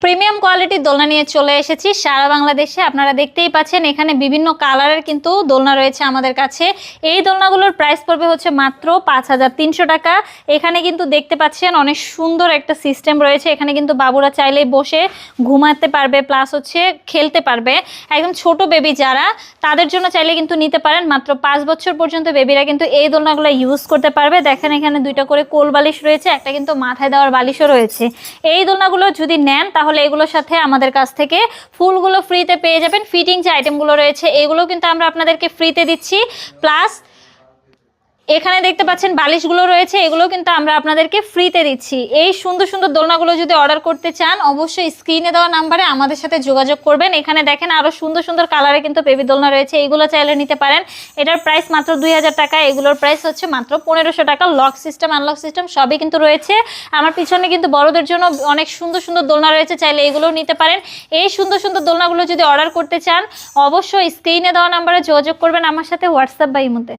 Premium কোয়ালিটির দোলনা নিয়ে চলে এসেছি সারা বাংলাদেশে। আপনারা দেখতেই পাচ্ছেন এখানে বিভিন্ন কালারের কিন্তু দোলনা রয়েছে আমাদের কাছে। এই দোলনাগুলোর প্রাইস পড়বে হচ্ছে মাত্র 5300 টাকা। এখানে কিন্তু দেখতে পাচ্ছেন অনেক সুন্দর একটা সিস্টেম রয়েছে। এখানে কিন্তু বাবুরা চাইলে বসে ঘুমাতে পারবে, প্লাস হচ্ছে খেলতে পারবে। একদম ছোট বেবি যারা, তাদের জন্য চাইলে কিন্তু নিতে পারেন। মাত্র 5 বছর পর্যন্ত বেবিরা কিন্তু এই দোলনাগুলো ইউজ করতে পারবে। দেখেন এখানে দুইটা করে কোল বালিশ রয়েছে, একটা কিন্তু মাথায় দেওয়ার বালিশও রয়েছে। এই দোলনাগুলো যদি নেন তাহলে এগুলোর সাথে আমাদের কাছ থেকে ফুলগুলো ফ্রিতে পেয়ে যাবেন। ফিটিং যে আইটেমগুলো রয়েছে এগুলো কিন্তু আমরা আপনাদেরকে ফ্রিতে দিচ্ছি। প্লাস এখানে দেখতে পাচ্ছেন বালিশগুলো রয়েছে, এগুলো কিন্তু আমরা আপনাদেরকে ফ্রিতে দিচ্ছি। এই সুন্দর সুন্দর দোলনাগুলো যদি অর্ডার করতে চান অবশ্যই স্ক্রিনে দেওয়া নাম্বারে আমাদের সাথে যোগাযোগ করবেন। এখানে দেখেন আরো সুন্দর সুন্দর কালারে কিন্তু বেবি দোলনা রয়েছে, এইগুলো চাইলে নিতে পারেন। এটার প্রাইস মাত্র 2000 টাকা, এগুলোর প্রাইস হচ্ছে মাত্র 1500 টাকা। লক সিস্টেম আনলক সিস্টেম সবই কিন্তু রয়েছে। আমার পিছনে কিন্তু বড়দের জন্য অনেক সুন্দর সুন্দর দোলনা রয়েছে, চাইলে এগুলোও নিতে পারেন। এই সুন্দর সুন্দর দোলনাগুলো যদি অর্ডার করতে চান অবশ্যই স্ক্রিনে দেওয়া নাম্বারে যোগাযোগ করবেন আমার সাথে, হোয়াটসঅ্যাপ বা ইমোতে।